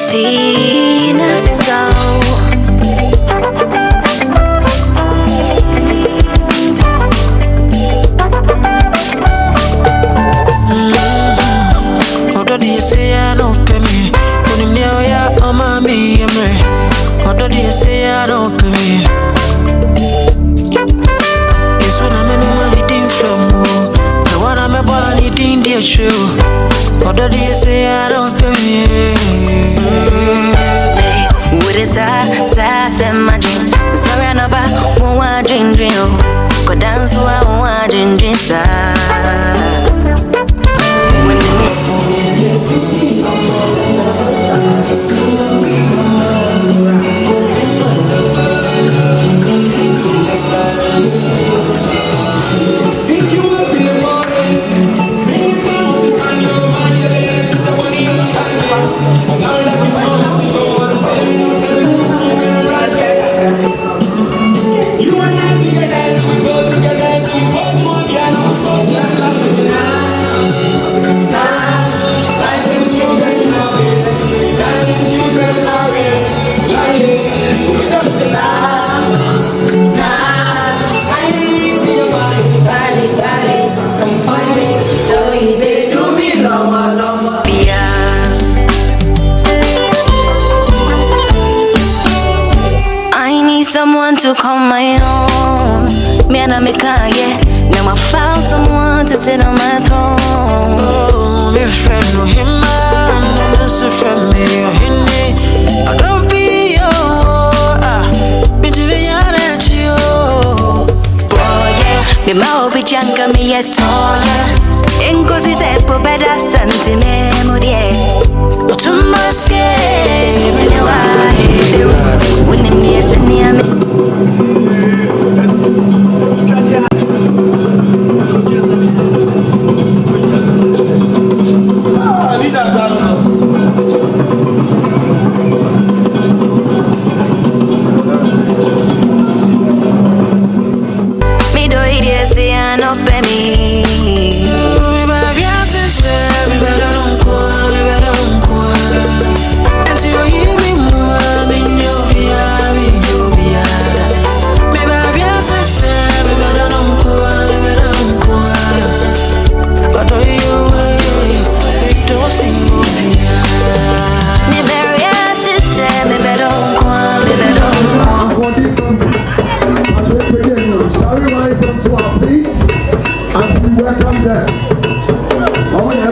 seen a soul. What do you say? I don't pay me. When I'm near ya, I'm a me. What do you say? I don't pay me. It's when I'm in one eating from the one I'm a born eating dear true. What do you say? I don't pay me. What is that? Say my dream. Sorry, I'm about one dream. Go dance one dream. Someone to call my own. Me and I make now I found someone to sit on my throne. Oh, my friend, no him man, that's a friend me, I don't be me to be honest, you. Boy, yeah, me mau be janka me yet, yeah. Engozi said, "Po better santi memory." To my skin, when I'm near Sanya. Me do it, say I no pay me. Welcome there. Oh, yeah,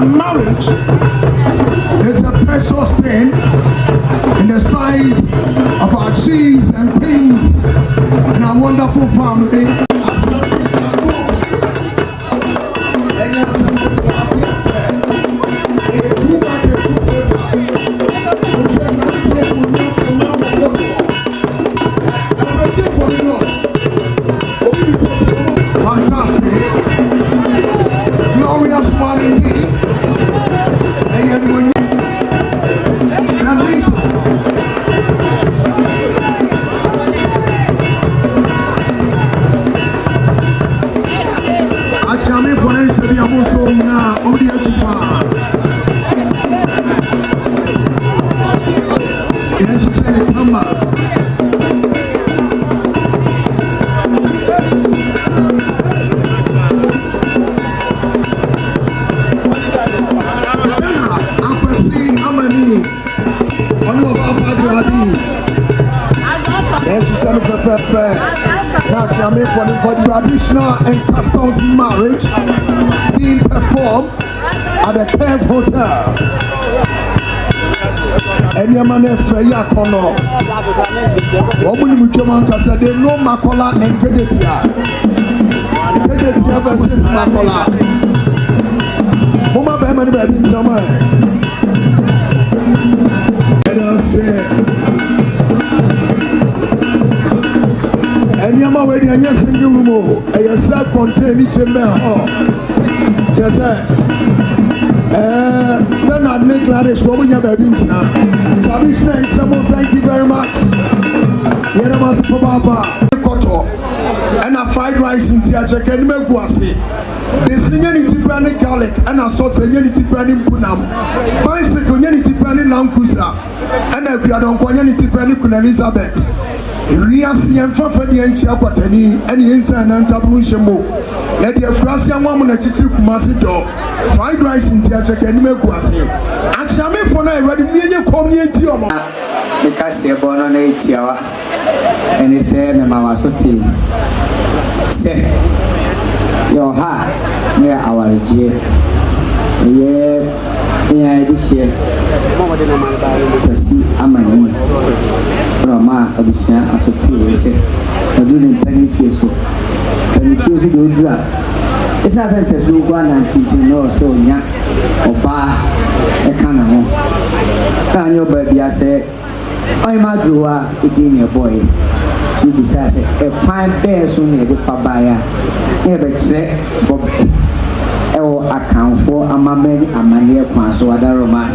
marriage is a precious thing in the sight of our chiefs and queens and our wonderful family. For the traditional and customs marriage being performed at the Camp Hotel. any man a fair corner. Woman with your man can say they know Macola and Kedetia. Kedetia versus Macola. Mama Bemani Baby Jama. And I say, and Yama where the young single room, a self contained chamber. Just Bernard Gladys, what we have been now. Tradition, someone, thank you very much. Here was Papa, and a fried rice in Tiacha and Meguasi. The seniority branding garlic and a sauce seniority branding punam. Bicycle unity branding lamkusa, and a Biadon branding Queen Elizabeth. Riasi and Fafadi and Chiapatani, and Yensa and Tabun Shemo. Let the Grassian woman at Chichu Masido, fried rice in Tiacha and Meguasi. And Shami for now, ready me community. Because you're born on 8 hours, and he said, Mamma, so tea. Say, your heart near our jail. Yeah, this year. See, I'm a new Rama, a business as a tea. I do the penny face. Penny face, you do drop. It's as if there's no one until no so young or bar a can of home. Can your baby, I said, I'm a drawer, it in your boy. You besides a fine bear soon near the Fabaya. Never check Bob. Ewo account for a mammy and my near Panso Adaroma.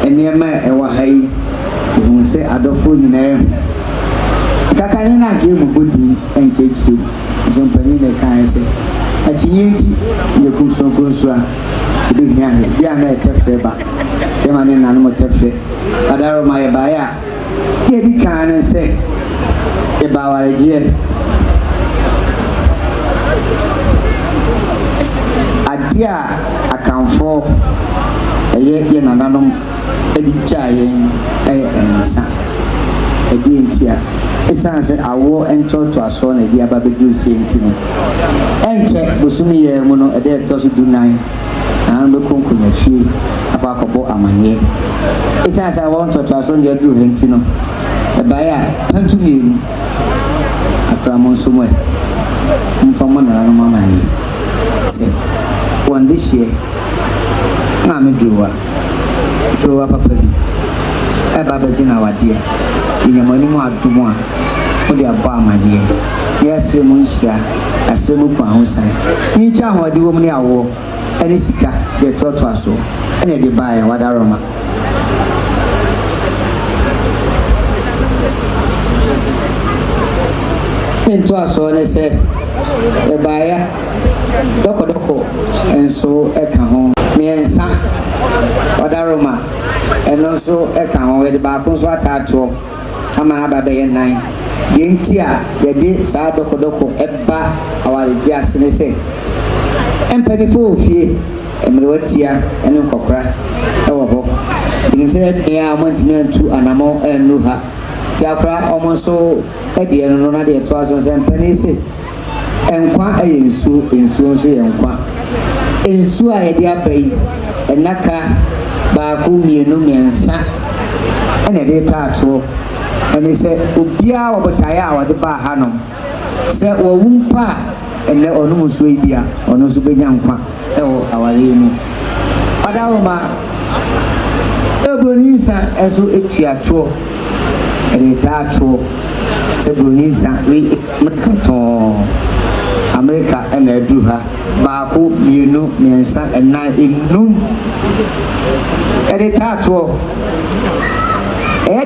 And near my ewa hay, you will say Adolfo in name. Takanina gave a good deal and takes you. Some penny can say. A chinti, you could so go so. You didn't hear me. Be a night tefreba. The man in animal tefre. Adaroma Baya. Here he can and say about our dear. Adia account for a year in another edition and son. A dear, it sounds I war and told to a son a dear baby do same to me. And check Busumi Mono a day to do 9 and the conquer fee about a man. It sounds I want to a son your do hentino. The buyer, come to me. A cram somewhere. From one mamma. Say. One this year, I'm a drawer. Draw up a baby. A babajin, our dear. In your money, more to one. What your bar, my dear. Yes, Monsieur, a semu Panhosa. Each hour, the woman I wore, and it's a they taught us so. And they buy what aroma. Into us, so they said, a buyer. Doko and so a can me and son Odaroma and also a can with the Bacos Watato Amaba Bay and 9 Gintia, the day Sa Doko Eba our just in the same and penny full fee and Mrotia and Uncocra over in said yeah I went me to Anamo and Luha Tiakra almost so a dear no idea 2,000 and pennies. Enquire in su enquire. In su a dear bay, and Naka Baku Miensa, and a day tattoo. And he said, Ubia or Bataya or the Bahanum. Said, or Wumpa, and let or no Swabia or no Subianqua, our name. Adaroma Ebronisa as you eat your tour, and a tattoo. Sebronisa, we Mercator. America and I drew her. Baku, you know, me and son and 9 in noon. At a tattoo.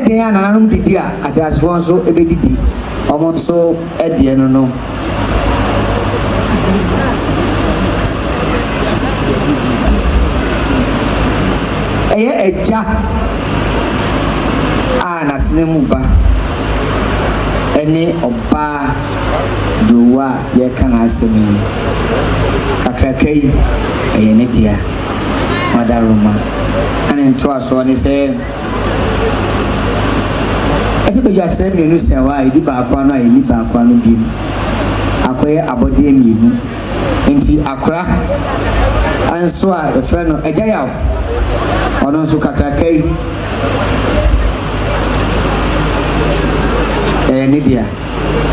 Diana, I don't did at as one so a bit almost so at the end. No. A ja Anna Snemuba. Any oba doa ye can answer me. Kakrakay a yenitia, Madaruma. And in Twas one is a as if you are saying, you say, why the Bakwana and the Bakwana beam. Acquire about the mean. Into Accra and so a friend of a jail. Or also Kakrakay. ene dia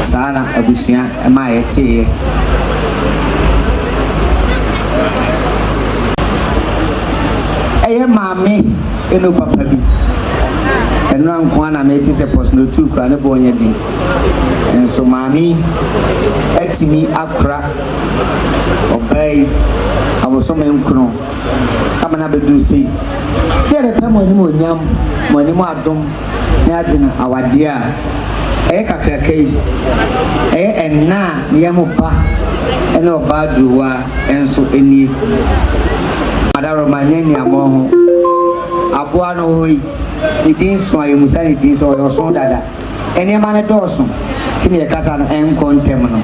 sana abusua ma yete eye maame eno papa bi eno anko na meti se post no tu kwa ne bonye din enso maame atimi akra obai abosome nkro amana bedu sei yere pe mo ni mo nyam mo ni mo adom ne agina awade a kakrakai enna ne yam ba ene oba duwa enso eni adaro manyani amo ho aboa no hoi idin so ayi musa idin so yo so dada ene ma ne doso ti ne kasa no en kontem no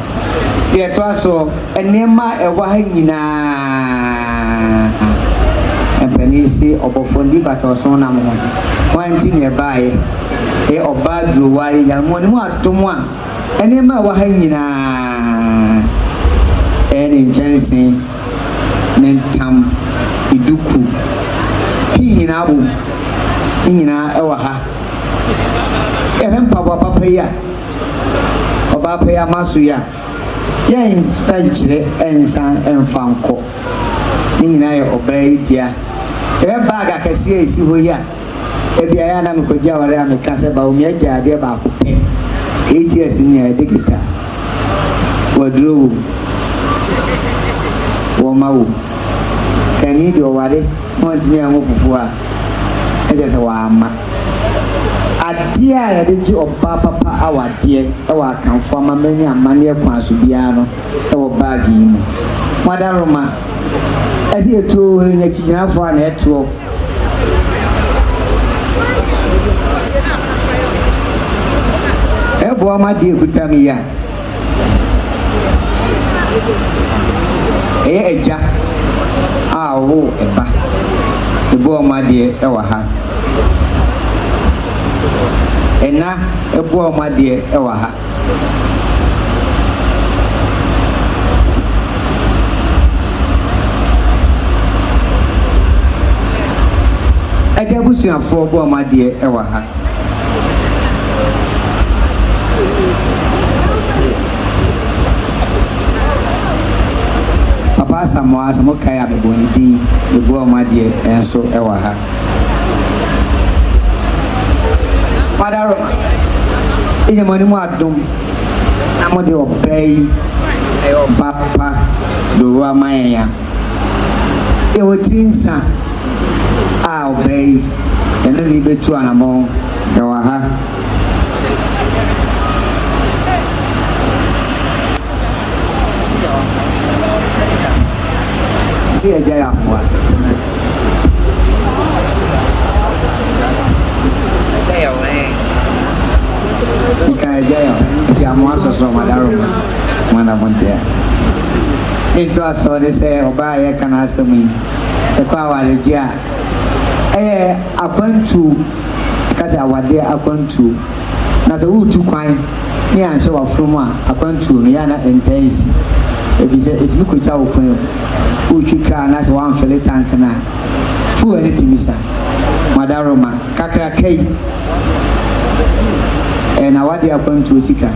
ye to aso ene ma ewa ha nyina empenisi obofondi batoso na mo wanti ne bae oba duwa ya mo ni mo atomo a ene ma ewa ha nyina ene njensi nentam iduku nyina abu nyina ewa ha papa papa ya oba pa ya masu ya inspire ensan enfanko nyina ya obai dia bag akese esi ho ya bia ya na mekoja ware ameka se ba omi aja ade ba ko pe ATS ni ya dikita wadro wo mawo kani do ware mo ntimi an fufu a eje se wa ama ade a ya de ji oba papa awade e wa kanfo ama mani amane kwa so bia no e wo bag yi mu madaroma esi eto nya chijinafo na eto ebo amade ekutami ya eja awo eba ebo amade ewa ha ena ebo amade ewa ha aja busuafo ebo amade ewa ha papa samo kai abeboni din ebo amade enso ewa ha madaro ije moni mu adum na mo de obey papa do wa maya e wotinsa a obey eno li betu anamo ewa ha si aja ya kwa aja we ika aja ya ti amwaso so madaro mwana montea into aso de se oba ya kana asemi e kwa walejia akwantu kasa awade akwantu na se wutu kwan ni anse wa from a akwantu no ya na intense ebise etimi ko cha okwan uchika na se wan fele tank na fu ele timisa madaroma kakra kai na wadi akwantu osika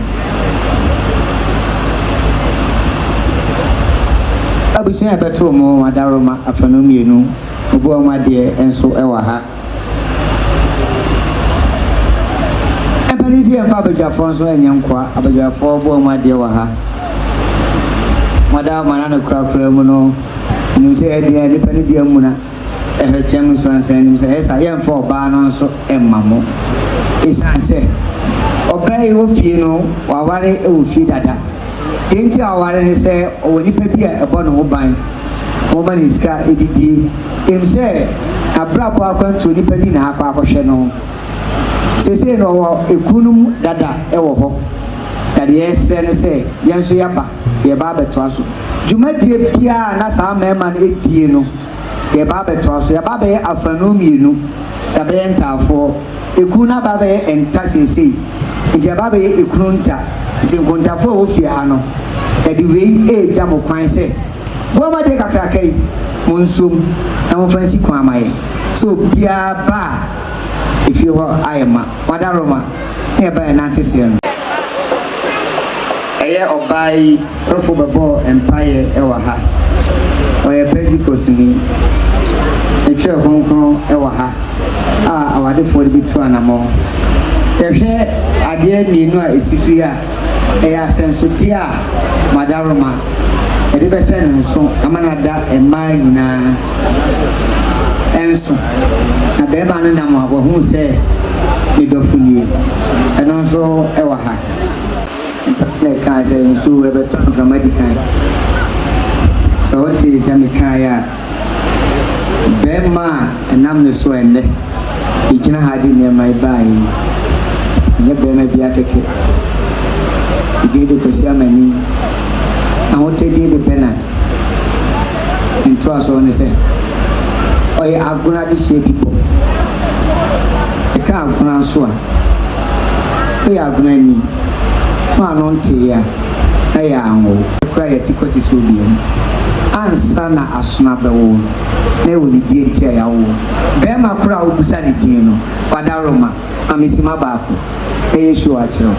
abusia beto mo madaroma afano mienu obo amade enso ewa ha ebanisi emfa abajafo so enyankwa abajafo obo amade wa ha madama na kura mu no nim se edia de pani bia mu na chem so ansan nim se esa yemfa oba no so emmamo isanse obai wo fie no waware e wo fie dada enti aware ni se owoni pa bia ebo no ho ban wo mani ska edidi emse abrabo akwantu ni pa bi na akwa akohwe no sese no wo ekunum dada e wo ho dade ese ne se yenso yaba ye ba beto aso jumadie bia na sa mema na edie no ye ba beto aso ye ba be afanu mienu da be entafo ekuna ba be enta sese ntia ba be ekununta ntinkuntafo wo fie ha no edi wei jamo kwan se bo ma de kakra kai monsum na mo fansi kwa amaye so bia ba if you are ayema madaroma e ba na tese no ɛyɛ ɔbaa yi sɔfo bɛbɔ mpaeɛ ɛwɔ ha ɔyɛ Pentecost ni ɛtwerɛ kronkron ɛwɔ ha a awadefoɔ de bi tu anamɔ yɛhwɛ adeɛ mmienu a ɛsi so yi a ɛyɛ asɛnsoteɛ a madaroma ɛde bɛsɛ ne nso ama no ada mmaa nyinaa ɛnso na bɛrima no nam a wɔhu sɛ ne dɔfo nie ɛno nso ɛwɔ ha na ɛka sɛ nsuo ɛbɛtɔ mframa di kan sɛ wote sɛ mekaeɛ a bɛrima a ɛnam ne so ɛnnɛ ɛgyina ha de nneɛma ɛbaa yi ɛnyɛ bɛrima bi akɛkɛ ɛdin de Kwasi Amani ahotɛdin de Bernard ntoasoɔ ne sɛ ɔyɛ agona de hyɛ bibɔ ɛka agona nso a ɔyɛ agona ni ma no nteɛ a na yɛ anwo kora yɛte kɔte sɛ obiam ansa na asona bɛwo na ɛwɔ ne die nti a yɛawo bɛrima kora a wobusa ne din no wadaroma amesima baako ɛyɛ show akyerɛw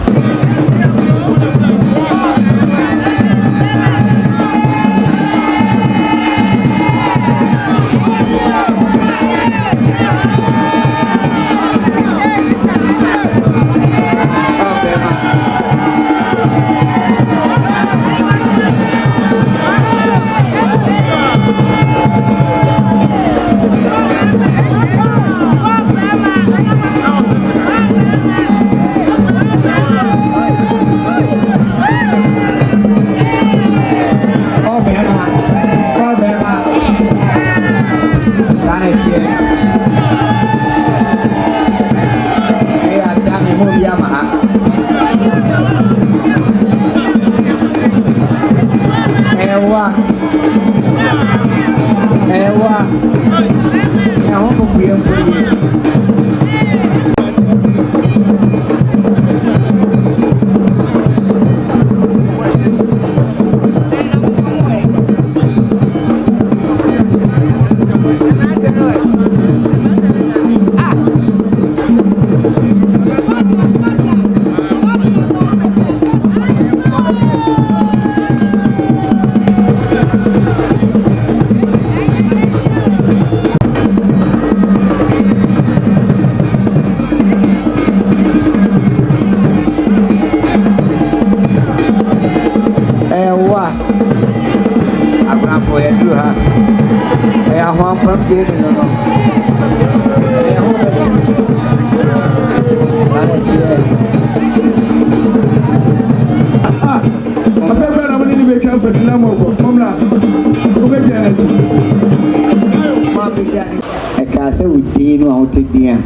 ɛkaasɛ wo din no a wotɛdin a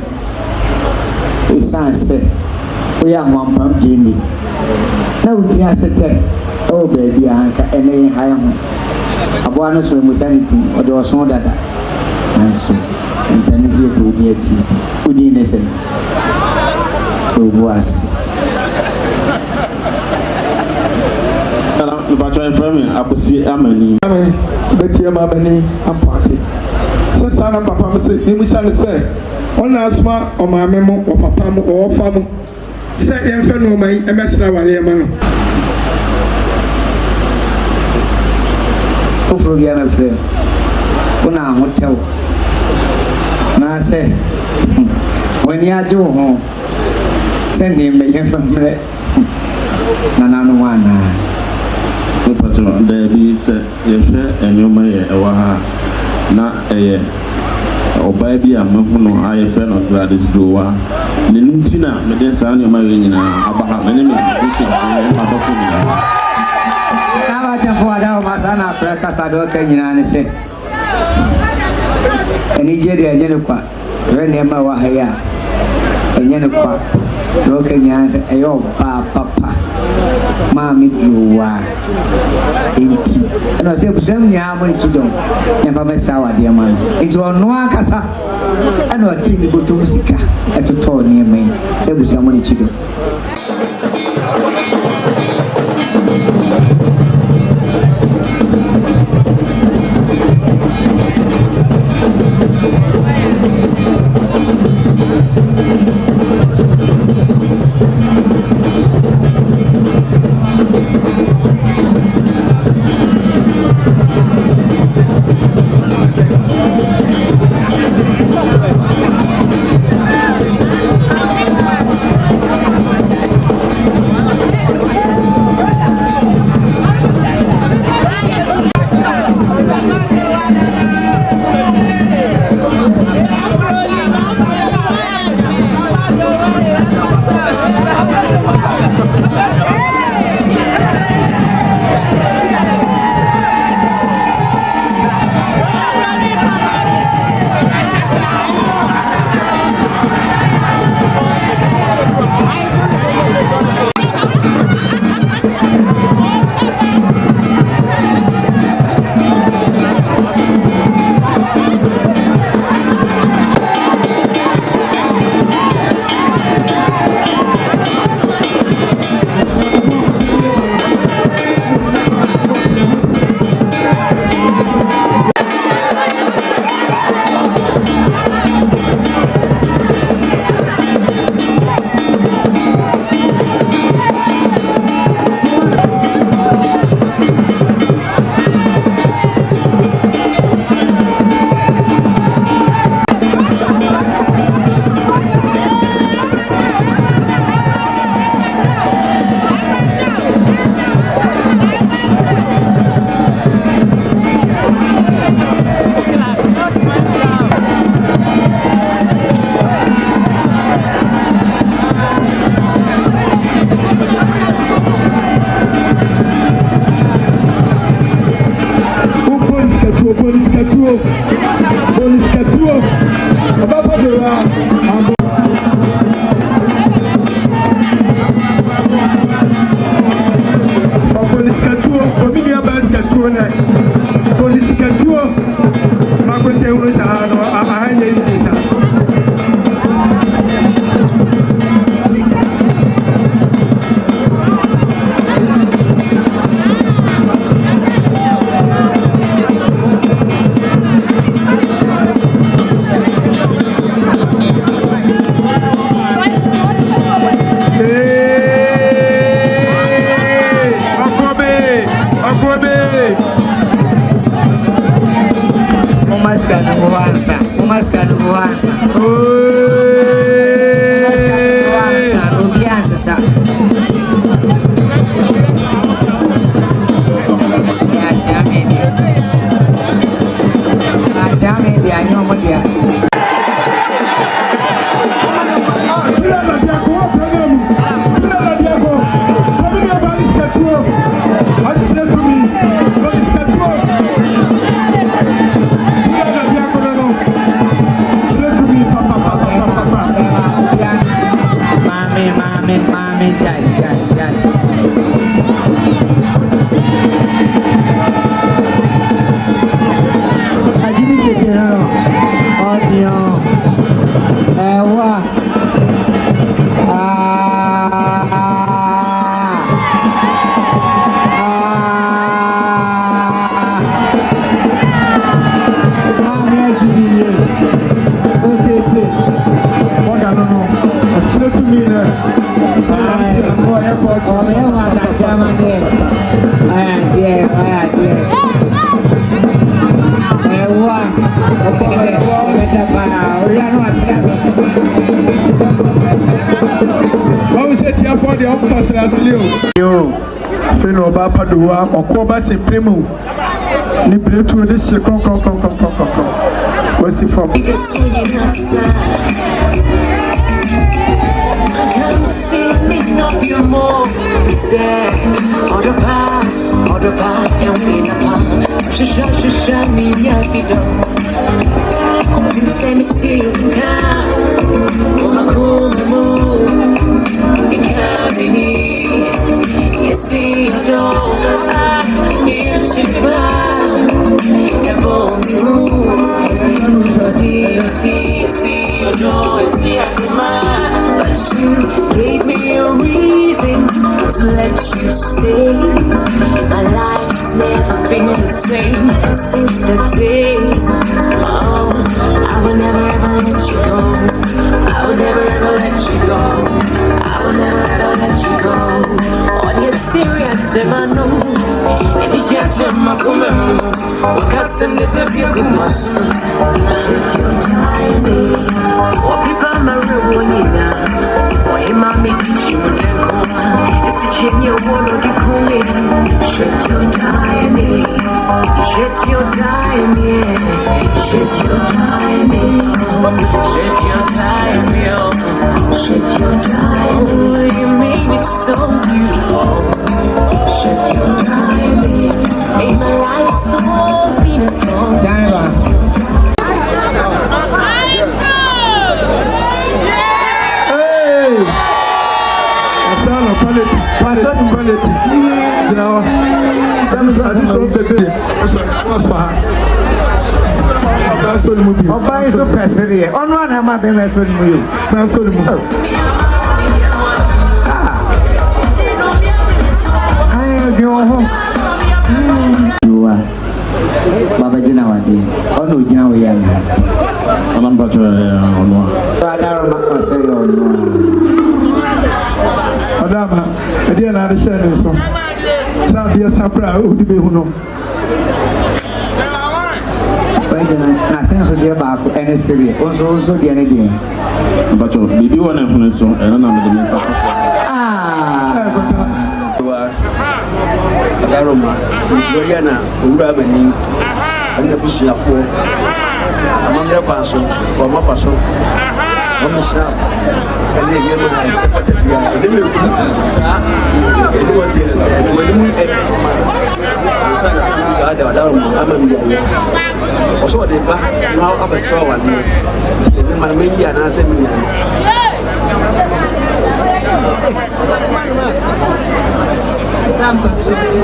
ɛsiane sɛ woyɛ ahoampam gyeni na wo din asetɛ ɛwɔ baabi a anka ɛnɛ yɛ ha ho aboa no soro musa ne din ɔde ɔso dada nanso mpani sɛ yɛpɛ wodin ati wodin ne sɛ sɛ wobu ase Bacha frame Akwasi Amani. Amen. Betia Amani Ampati. So sana papa me say, me say say, on asma o ma memo o papa mo o fa mo. Say yen fe no mai e mesra wale ma no. Foforo bia na frɛ. Una hotel. Na say, when ya jo ho. Send him me yen famre. Na na no wana. Patron, there be said, yes, and you may ha na or baby, I'm no I friend of Gladys Joa. Nintina, Medessa, you may about many men. Now I just for our Masana, Pracasado, Kenyan, and say, and Nigeria, Yenuqua, Renema Wahaya, and Yenuqua, no Kenyans, ayo, papa. Mami Joa enti and I say some yamon chidon never mess our dear man into a noa casa and I think the bottom musica at a tour near me say with some money chidon Okoba se primo ni bretu de se kon what's it from? Come see me up your more say order pa and we na pa shisha me ya bido come say me see you can you see I don't hear she found see your joy, see but you gave me a reason to let you stay. My life's never been the same since that day. Oh, I will never ever let you go. I will never ever let you go. I will never ever let you go. On your serious, I know. It is just my woman. What can send it to you? Shake your tiny. What people my real one. What him I make you go. It's a chain you want to be. Shake your tiny. Shake your tiny. Shake your tiny. Shake your tiny. Shake your tiny. Oh, you make me so beautiful. Shake your tiny. Make my life so meaningful. Time. Quality. You know, that's what movie. Oba is so persevere. On one hand, I'm going to movie. Sounds so movie. I go home. You are Baba Jinawadi. Oh no, Jinawi. I'm not on one. Father, say on Adama, I didn't understand this one. Some dear Sapra, who do you know? I sense of dear Baku and a city, also the energy. But you be one and so, and I'm the minister. Aroma, Goyana, Urabani, and the Bushia for among the Paso, for Mafaso. I'm the shop. And then you have a separate and then you sir. It was here to me. Also, the back now up a straw one. My many and I said, Dampa Chote.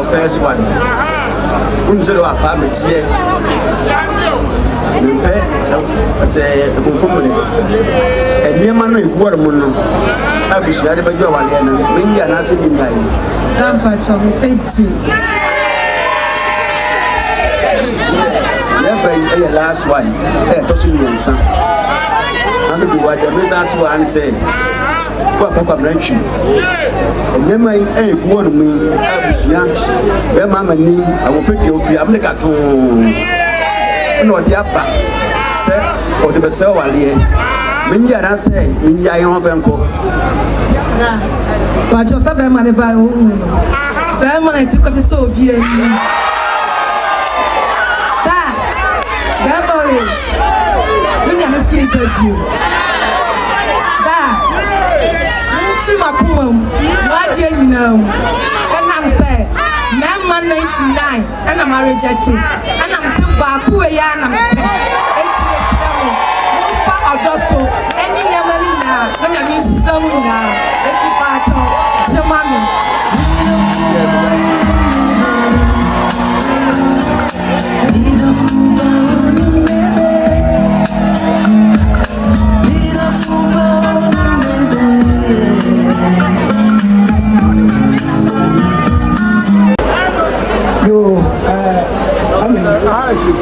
First one. Unzero apartment here. I say, and near man, you were mono. I wish you had a bit of one, maybe an answer in time. Dampa Chote, say the last one, tossing me and son. I'm going to do what the Mrs. one said. Papa mentioned. And then my a good me, I was young. Where Mamma knee, I will fit your feet. I'm like a two. No, the upper, sir, or the Bessel Allier. Many are say, me, I am uncle. But you're so money by whom? Berman, I took the so be. We never sleep with you. What do you know? And I'm saying, man 99, and I'm rejected, and I'm still back who I am. Any never now, then I miss some now. Let's be part of the mommy.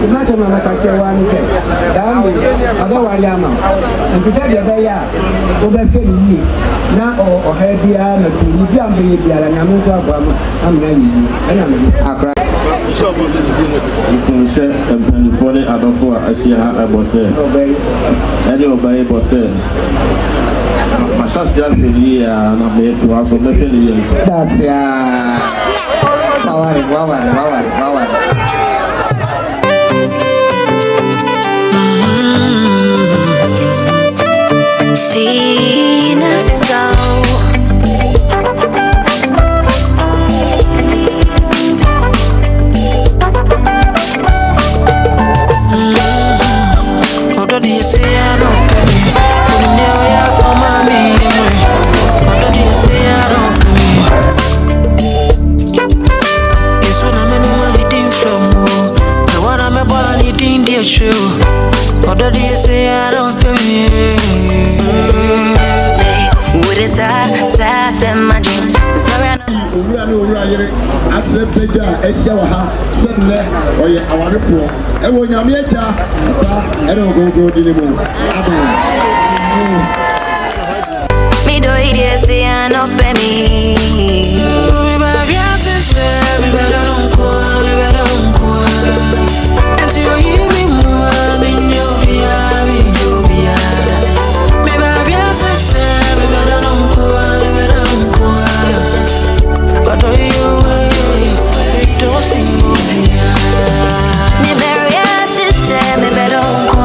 Imagine my country one day. Down the other Wariama. And to tell you, they are over 20 years. Now, or head the arm, and you can't be there, and I'm not I'm ready. And I'm Say, and Pennyphone, I don't for I see how I was saying. And you obey, was saying. My shas young here, and I'm here to also make it. That's Power. Seen a soul. What do you say? I don't pay me. When you know you're on my memory. What do you say? I don't pay me. It's when I'm in the deep from the one I'm about to eat in the show. What do you say? I don't pay me. What is that? That's in my dream. Sorry, I know. I slept better, a shower, suddenly, or yet I want to fall. And when you're here, I don't go anymore. Me do it, say I know, baby. We better don't go. Until you hear me more, me know we are. Me baby, I say, we better don't go. But do you don't sing me? Me very sister, me better don't go.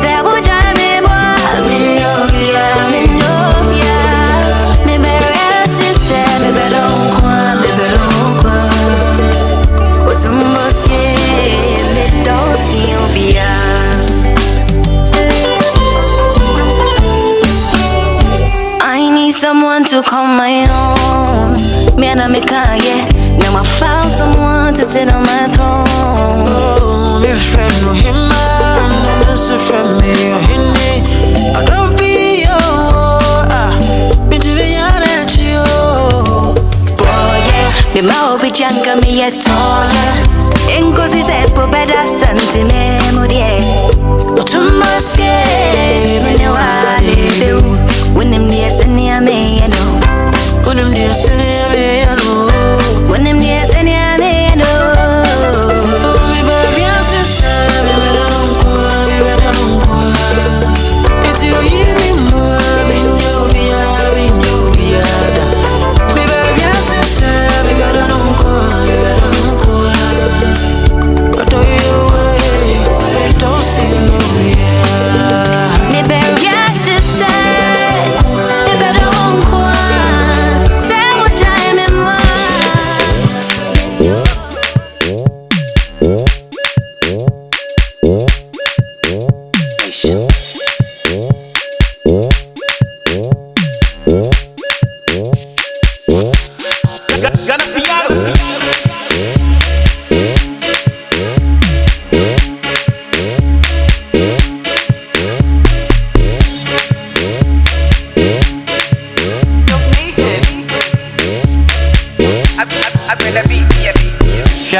Say what I mean, me know ya. Me very sister, me better don't go. What's a must me don't see you be. Someone to call my own. Me and I make now I found someone to sit on my throne. Oh, my friend, no him man, that's a friend me, oh hinny. I don't be me to be at you. Boy, yeah, me mau be janka me yet, yeah. Enkosi said, po better santi memory. To my skin, Me know I live. When them near send ya me, you know. when I'm near sending me, I know. When them near send ya me, you know. Me baby, I say, me better don't go.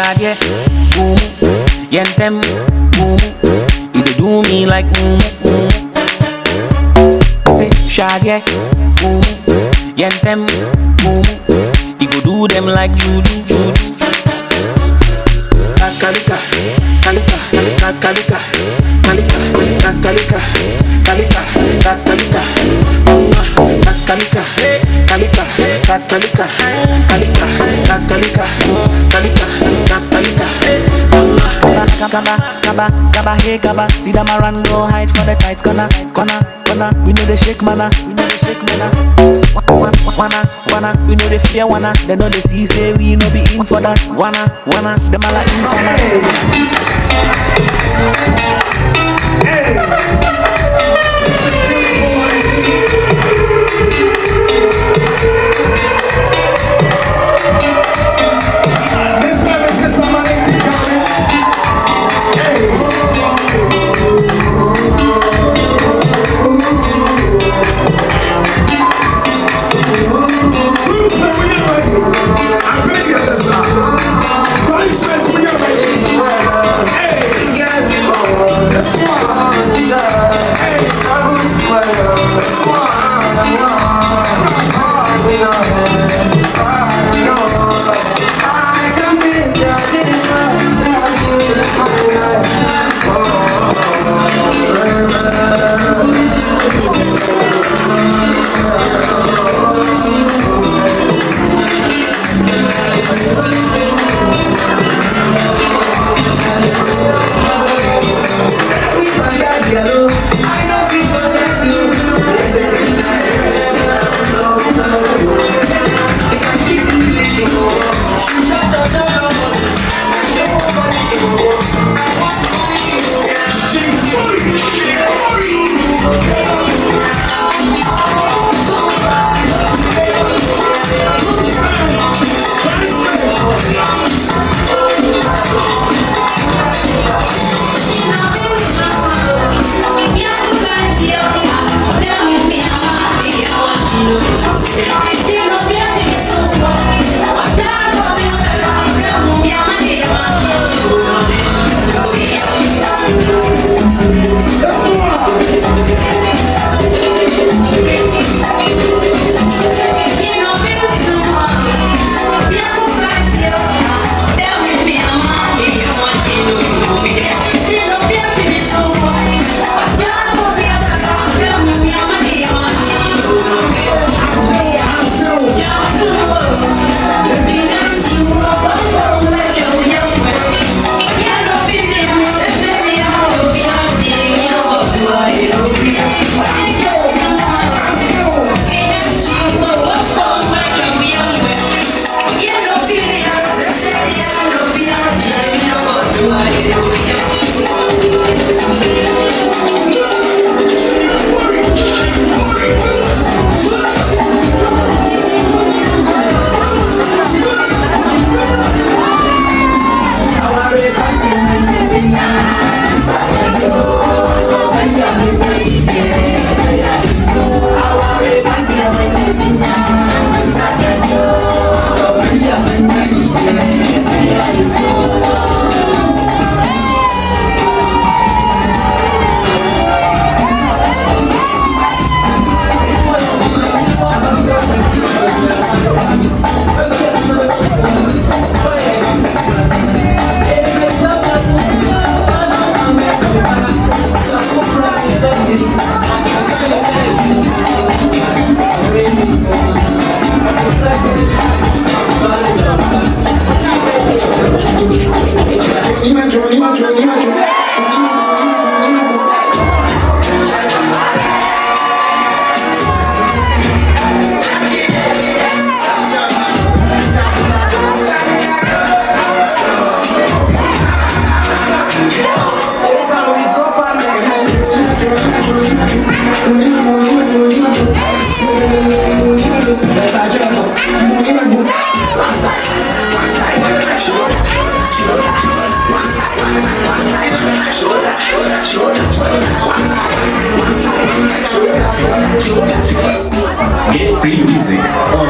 Shadye, boom, yentem, boom. You dey do me like say Shadye, boom, yentem, boom. You go do them like juju. Kalika, kalika, kalika, kalika, kalika, kalika, kalika, mama, kalika, kalika, kalika, kalika, kalika, kalika, mama. Kaba, hey kaba, see them around, go hide for the tight corner. We know they shake mana, Wanna, we know they fear wanna. They know they see say we no be in for that. Wanna, them all like informants. Get free music on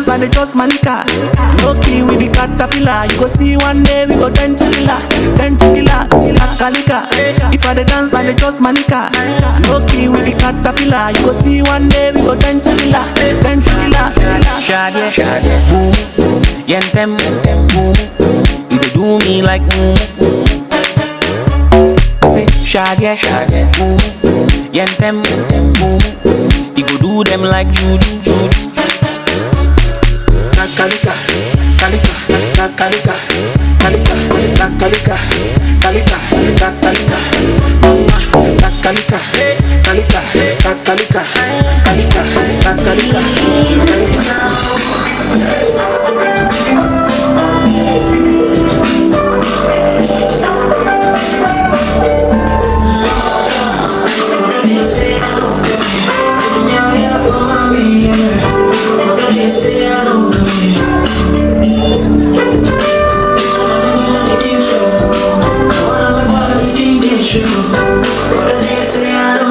dance and they just manica. Lucky we be caterpillar. You go see one day we go 10 to killer. Kalika. If I the dance and they just manica. Lucky we be caterpillar. You go see one day we go 10 to killer. Shade, boom, yentem, boom. You dey do me like say shade, boom, yentem, boom. You go do them like juju. Kalika, mama, kalika. What do they say? I don't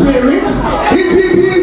Spirit,